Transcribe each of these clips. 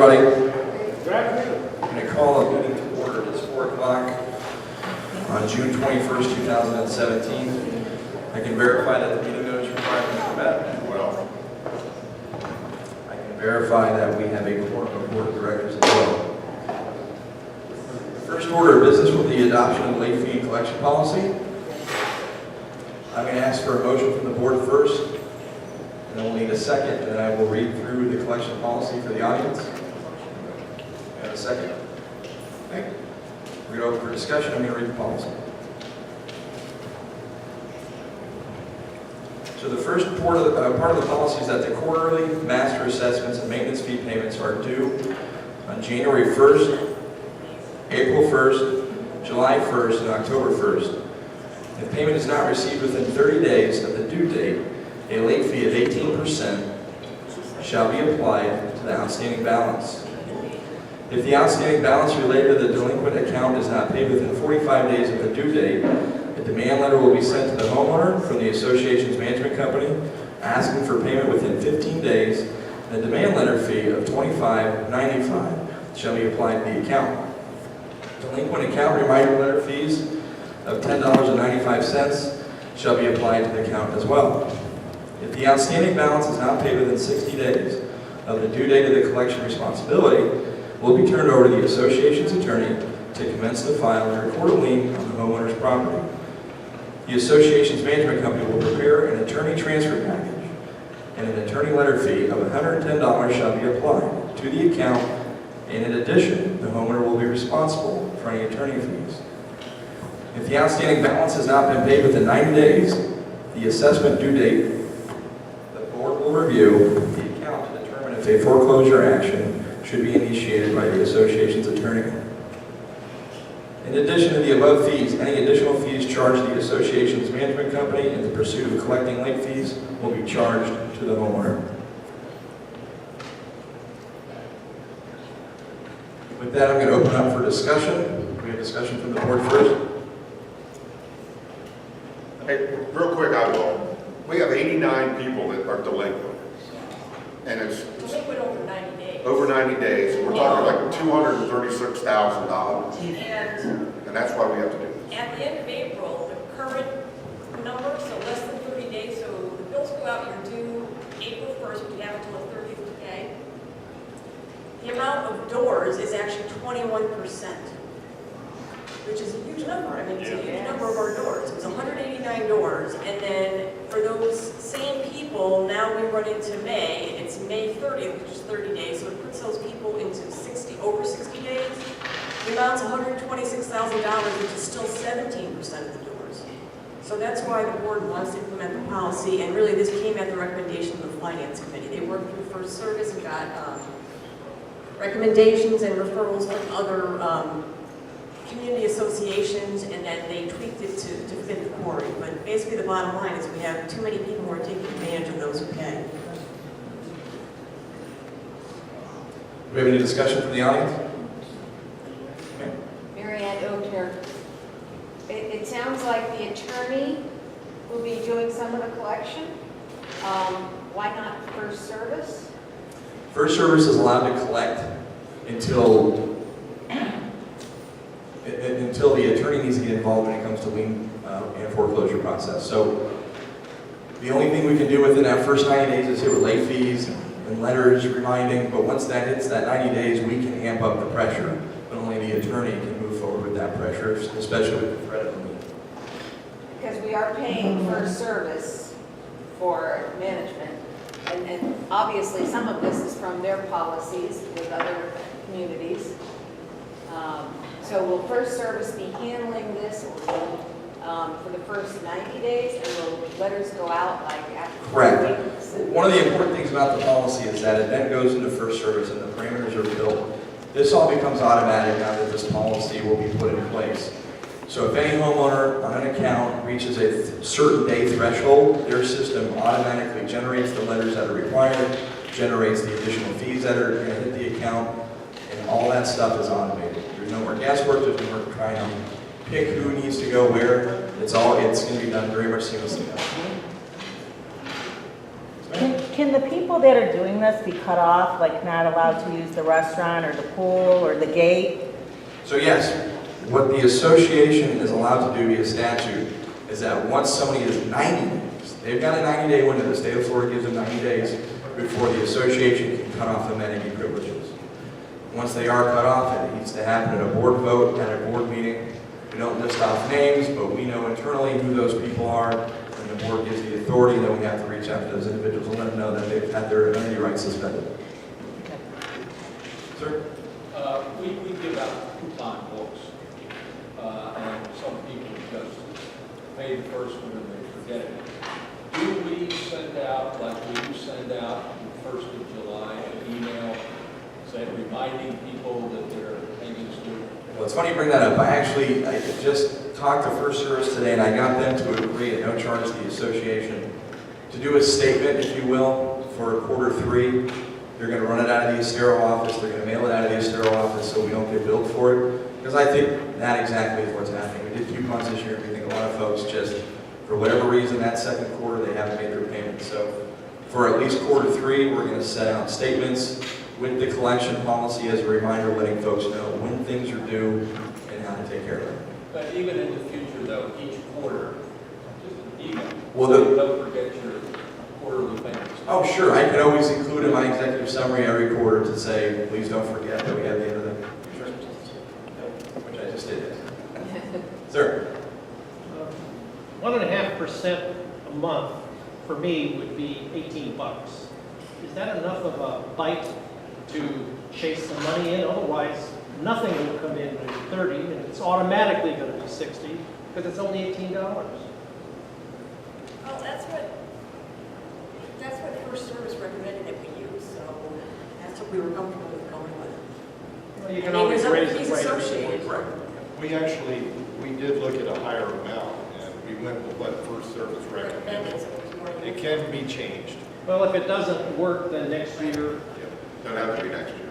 everybody. I'm going to call a meeting to order. It's 4 o'clock on June 21st, 2017. I can verify that the meeting notice requirements are met. Well, I can verify that we have a quorum of board of directors as well. The first order of business will be the adoption of the late fee and collection policy. I'm going to ask for a motion from the board first, and then we'll need a second, and I will read through the collection policy for the audience. And a second. Okay. We're going to open for discussion. I'm going to read the policy. So the first part of the policy is that the quarterly master assessments and maintenance fee payments are due on January 1st, April 1st, July 1st, and October 1st. If payment is not received within 30 days of the due date, a late fee of 18% shall be applied to the outstanding balance. If the outstanding balance related to the delinquent account is not paid within 45 days of the due date, a demand letter will be sent to the homeowner from the association's management company asking for payment within 15 days, and a demand letter fee of $25.95 shall be applied to the account. Delinquent account reminder letter fees of $10.95 shall be applied to the account as well. If the outstanding balance is not paid within 60 days of the due date of the collection responsibility, will be turned over to the association's attorney to commence the file and record a lien on the homeowner's property. The association's management company will prepare an attorney transfer package, and an attorney letter fee of $110 shall be applied to the account, and in addition, the homeowner will be responsible for any attorney fees. If the outstanding balance has not been paid within 90 days, the assessment due date, the board will review the account to determine if a foreclosure action should be initiated by the association's attorney. In addition to the above fees, any additional fees charged to the association's management company in the pursuit of collecting late fees will be charged to the homeowner. With that, I'm going to open up for discussion. We have discussion from the board first. Hey, real quick, I will. We have 89 people that are delinquent. And it's Delinquent over 90 days. over 90 days. And we're talking like $236,000. And that's why we have to do this. At the end of April, the current number, so less than 30 days, so the bills go out, you're due April 1st, but you have until the 30th to pay. The amount of doors is actually 21%, which is a huge number. I mean, it's a huge number of our doors. It was 189 doors, and then for those same people, now we run into May. It's May 30th, which is 30 days, so it puts those people into over 60 days. The amount's $126,000, which is still 17% of the doors. So that's why the board wants to implement the policy, and really this came at the recommendation of the Finance Committee. They worked through First Service and got recommendations and referrals from other community associations, and then they tweaked it to fit the quarry. But basically the bottom line is we have too many people who are taking advantage of those who pay. Do we have any discussion from the audience? Mary Ann Oakner. It sounds like the attorney will be doing some of the collection. Why not First Service? First Service is allowed to collect until the attorney needs to get involved when it comes to lien and foreclosure process. So the only thing we can do within that first 90 days is hit with late fees and letters reminding, but once that hits that 90 days, we can amp up the pressure, but only the attorney can move forward with that pressure, especially with the threat of a lien. Because we are paying First Service for management. And obviously some of this is from their policies with other communities. So will First Service be handling this for the first 90 days, and will letters go out like after 4 Correct. weeks? One of the important things about the policy is that it then goes into First Service and the parameters are built. This all becomes automatic now that this policy will be put in place. So if any homeowner on an account reaches a certain day threshold, their system automatically generates the letters that are required, generates the additional fees that are going to hit the account, and all that stuff is automated. There's no more guesswork, there's no more trying to pick who needs to go where. It's going to be done very much seamlessly now. Can the people that are doing this be cut off, like not allowed to use the restaurant or the pool or the gate? So yes, what the association is allowed to do via statute is that once somebody is 90 days, they've got a 90-day window, the state of Florida gives them 90 days before the association can cut off the amenity privileges. Once they are cut off, it needs to happen at a board vote, at a board meeting. We don't list off names, but we know internally who those people are, and the board gives the authority, then we have to reach out to those individuals and let them know that they've had their amenity rights suspended. Sir? We give out coupon books, and some people just pay the first one and they forget it. Do we send out, like we do send out the 1st of July, an email, say, reminding people that their payments due? Well, it's funny you bring that up. I just talked to First Service today, and I got them to agree at no charge to the association to do a statement, if you will, for Q3. They're going to run it out of the Estero office. They're going to mail it out of the Estero office so we don't get billed for it. Because I think that exactly is what's happening. We did coupons this year, and we think a lot of folks just, for whatever reason, that second quarter, they haven't made their payments. So for at least Q3, we're going to set out statements with the collection policy as a reminder, letting folks know when things are due and how to take care of them. But even in the future, though, each quarter, just an email, Well, so don't forget your quarterly payments. Oh, sure, I can always include in my executive summary every quarter to say, please don't forget that we have the end of the, which I just did. Sir? 1.5% a month for me would be $18. Is that enough of a bite to chase the money in? Otherwise, nothing will come in at 30, and it's automatically going to be 60 because it's only $18. Well, that's what First Service recommended that we use, so that's what we were comfortable with going with. Well, you And can he always was- raise he's it later. associated. We actually, we did look at a higher amount, and we went with what First Service Recommended, recommended. so it was more. It can be changed. Well, if it doesn't work, then next year, Don't have to be next year.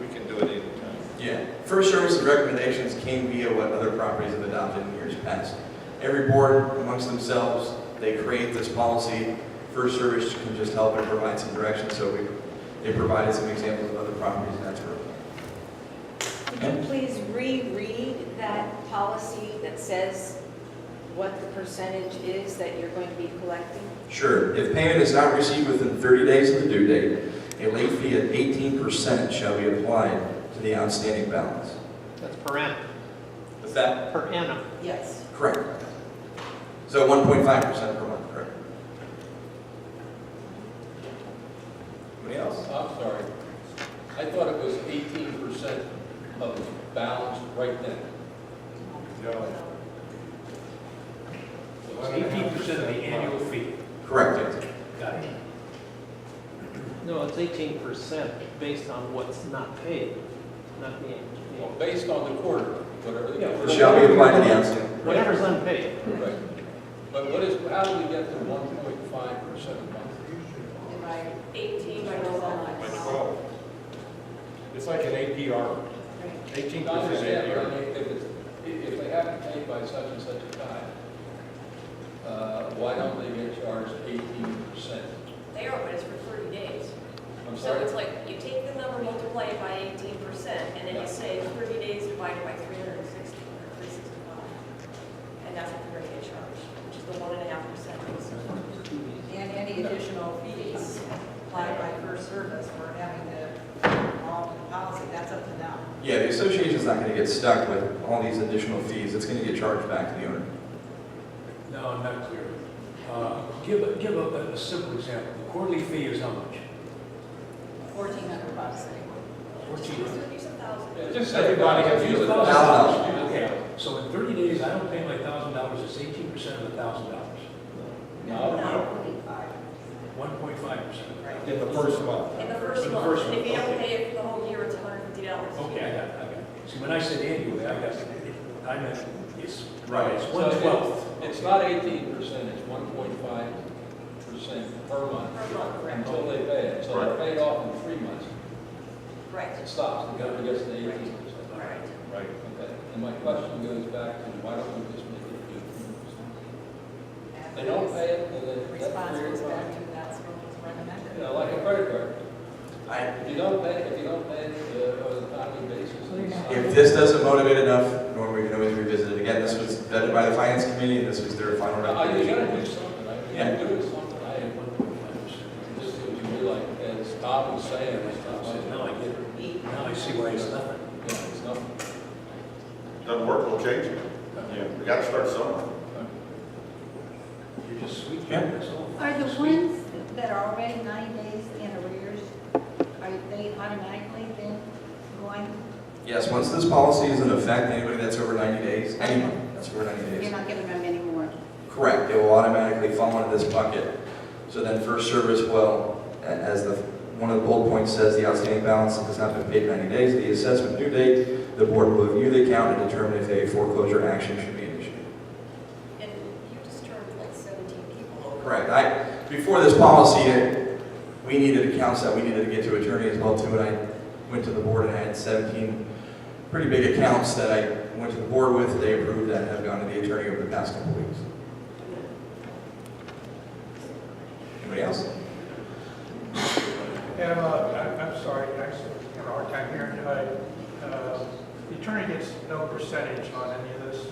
We can do it anytime. Yeah. First Service's recommendations came via what other properties have adopted in years past. Every board amongst themselves, they create this policy. First Service can just help and provide some direction, so they provided some examples of other properties, and that's where. Could you please reread that policy that says what the percentage is that you're going to be collecting? Sure. If payment is not received within 30 days of the due date, a late fee of 18% shall be applied to the outstanding balance. that's per annum. Is that Per annum. Yes. correct? So 1.5% per month, correct? Anybody else? I'm sorry. I thought it was 18% of the balance right then. It's 18% of the annual fee. Correct, yes. Got it. No, it's 18% based on what's not paid, not being, Well, based on the quarter, whatever the. It shall be applied to the outstanding. whatever's unpaid. Right. But how do we get to 1.5% a month? 18 by 12. By 12. It's like an APR. 18% I understand, but I APR. mean, if they haven't paid by such and such a time, why don't they get charged 18%? They are, but it's for 30 days. I'm So sorry? it's like, you take the number, multiply it by 18%, and then you say 30 days divided by 360, or 365. And that's what they're going to get charged, which is the 1.5%. And any additional fees applied by First Service for having to involve in the policy, that's up to them. Yeah, the association's not going to get stuck with all these additional fees. It's going to get charged back to the owner. No, I'm not clear. Give a simple example. The quarterly fee is how much? $1,400 anyway. 14. Use 1,000. Yeah, just say Everybody $1,000. gets Use $1,000. $1,000. Okay, so in 30 days, I don't pay my $1,000, it's 18% of the $1,000. No, 1.5%. In the first month. In the first In the month, first and if you month, don't okay. pay it for the whole year, it's $150. Okay, I got it. See, when I said annually, I meant, it's, Right. it's So 1/12. It's not 18%, it's 1.5% per month Per month, correct. until they pay it. So they're paid off in 3 months. Right, It stops, the government gets the 18%. right. Right. Okay. And my question goes back to, why don't we just make it 18%? They don't pay it, and then that's Response free was or back fine. to that's what was recommended. You know, like a credit card. I, If you don't pay on a timely basis. if this doesn't motivate enough, Norm, we can always revisit it again. This was vetted by the finance committee, and this was their final You recommendation. gotta do something, I mean, Yeah. you do something, just to be like, as Tom was saying, Now I get it. Now I see why it's nothing. yeah, it's nothing. Doesn't work, we'll change it. We gotta start somewhere. You just sweet Yeah. that's all. Are the ones that are already 90 days in arrears, are they automatically then going, Yes, once this policy is in effect, anybody that's over 90 days, anyone that's over 90 days, you're not giving them any more? correct, it will automatically fall into this bucket. So then first service will, as the, one of the bullet points says, the outstanding balance has not been paid in 90 days, the assessment due date, the board will review the account and determine if a foreclosure action should be initiated. And you just turned like 17 people over. Correct. Before this policy, we needed accounts that we needed to get to attorney as well too, and I went to the board and I had 17 pretty big accounts that I went to the board with, they approved that have gone to the attorney over the past couple weeks. Anybody else? And I'm sorry, I have a hard time hearing tonight. The attorney gets no percentage on any of this,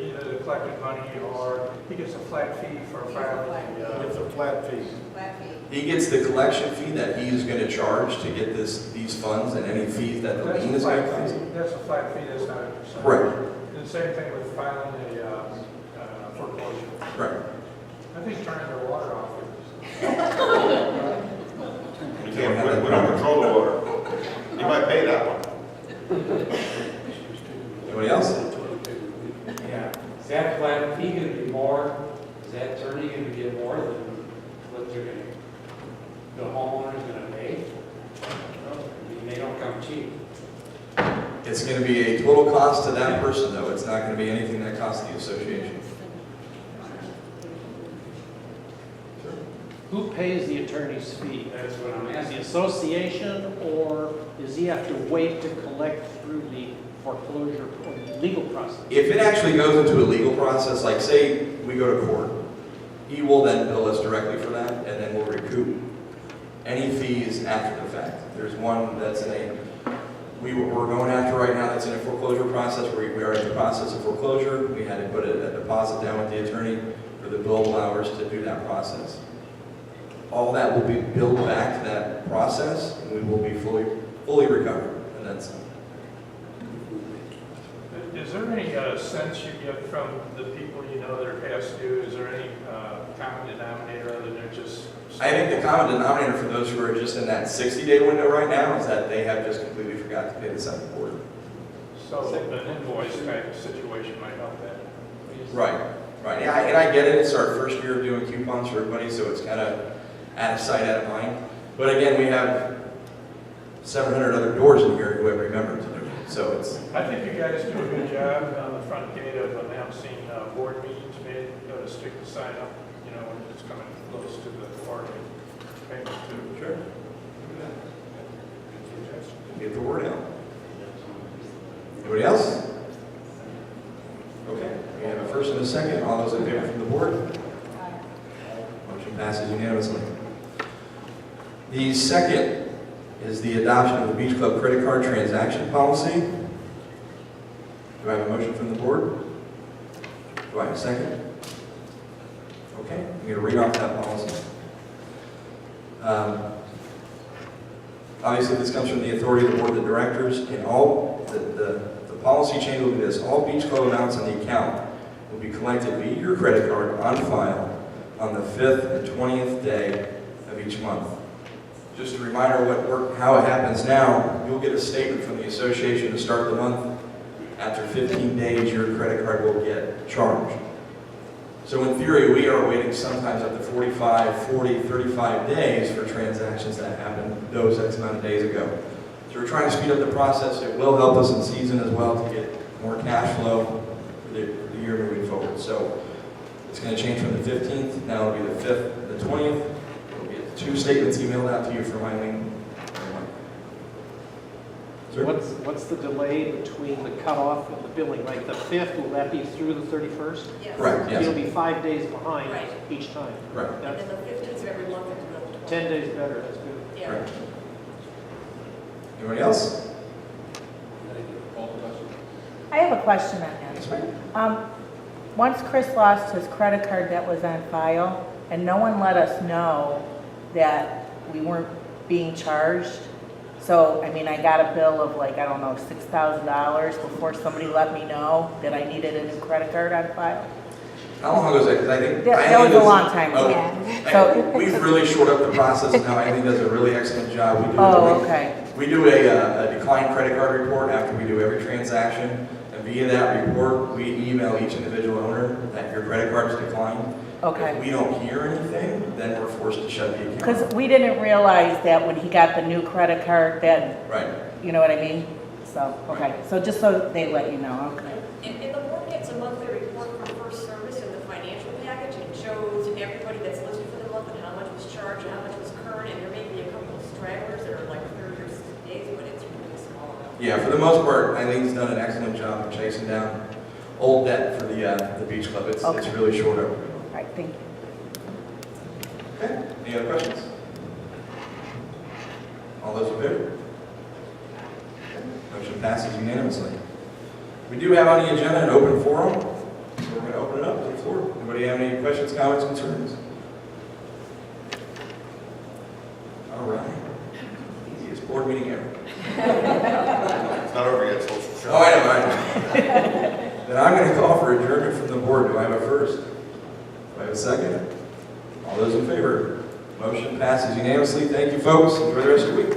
either the collected money or he gets a flat fee for filing. It's a flat fee. Flat fee. He gets the collection fee that he is going to charge to get these funds and any fees that the That's lien a is going to flat cost. fee, that's a flat fee, that's not a percentage. Correct. And the same thing with filing a foreclosure. Right. I think turning their water off We can't, we don't control the water. You might pay that one. Anybody else? Yeah, is that flat fee gonna be more, is that attorney gonna get more than what they're gonna, the homeowner's gonna pay? I mean, they don't come cheap. It's going to be a total cost to that person, though. It's not going to be anything that costs the association. Who pays the attorney's fee? That's what I'm Is the asking. association, or does he have to wait to collect through the foreclosure or legal process? If it actually goes into a legal process, like say we go to court, he will then bill us directly for that, and then we'll recoup any fees after the fact. There's one that's we're going after right now that's in a foreclosure process, where we are in the process of foreclosure. We had to put a deposit down with the attorney for the billable hours to do that process. All that will be billed back to that process, and we will be fully recovered, and that's Is there any sense you get from the people you know that are past due? Is there any common denominator other than they're just? I think the common denominator for those who are just in that 60-day window right now is that they have just completely forgot to pay the second quarter. So an invoice type of situation might help that. Right, right. Yeah, and I get it. It's our first year of doing coupons for everybody, so it's kind of out of sight, out of mind. But again, we have 700 other doors in here who have remembered to do it. So it's, I think you guys do a good job on the front gate of announcing board meetings made, stick the sign up, when it's coming close to the part payment too. sure. Get the word out. Anybody else? Okay, we have a first and a second. All those in favor from the board? Motion passes unanimously. The second is the adoption of the Beach Club credit card transaction policy. Do I have a motion from the board? Do I have a second? Okay, I'm going to read off that policy. Obviously, this comes from the authority of the board of directors, and all the policy change will be this: all Beach Club amounts on the account will be collected via your credit card on file on the 5th and 20th day of each month. Just a reminder how it happens now: you'll get a statement from the association to start the month. After 15 days, your credit card will get charged. So in theory, we are waiting sometimes up to 45, 40, 35 days for transactions that happened those X amount of days ago. So we're trying to speed up the process. It will help us in season as well to get more cash flow for the year moving forward. So it's going to change from the 15th, now it'll be the 5th and the 20th. You'll get 2 statements emailed out to you for my lien. Sir? What's the delay between the cutoff and the billing? Like the 5th, will that be through the 31st? Yes. Correct, yes. It'll be 5 days behind Right. each time. Right. And then the 15th of every month is billed. 10 days better, that's good. Yeah. Right. Anybody else? Call the question. I have a question on Yes, that. ma'am. Once Chris lost his credit card that was on file, and no one let us know that we weren't being charged. So, I mean, I got a bill of like, I don't know, $6,000 before somebody let me know that I needed a new credit card on file. How long ago was that? 'Cause I think. That I was think a long time ago. Okay. So- We've really shored up the process now. I think does a really excellent job. We do. Oh, okay. We do a declined credit card report after we do every transaction. And via that report, we email each individual owner that your credit card is declined. Okay. If we don't hear anything, then we're forced to shut the account. Because we didn't realize that when he got the new credit card, that, Right. you know what I mean? So, okay, so just so they let you know, okay. And the board gets a monthly report from First Service in the financial package. It shows everybody that's listed for the month and how much was charged and how much was current. And there may be a couple of stragglers that are like 30 or 60 days, but it's really small. Yeah, for the most part, I think he's done an excellent job of chasing down old debt for the beach club. It's Okay. really short up. All right, thank you. Okay, any other questions? All those in favor? Motion passes unanimously. We do have on the agenda an open forum, so we're going to open it up to the floor. Anybody have any questions, comments, concerns? All right. Easiest board meeting ever. It's not over yet, social show. Oh, I know. Then I'm going to call for adjournment from the board. Do I have a first? Do I have a second? All those in favor? Motion passes unanimously. Thank you, folks. Enjoy the rest of your week.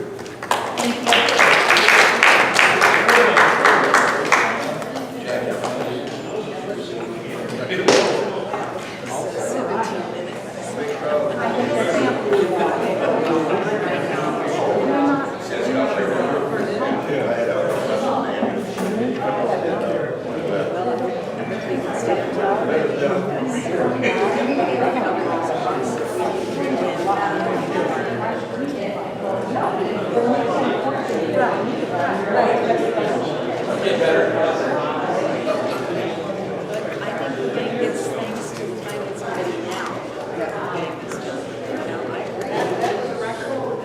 I think the bank gets things to the time it's ready now. I agree. The record.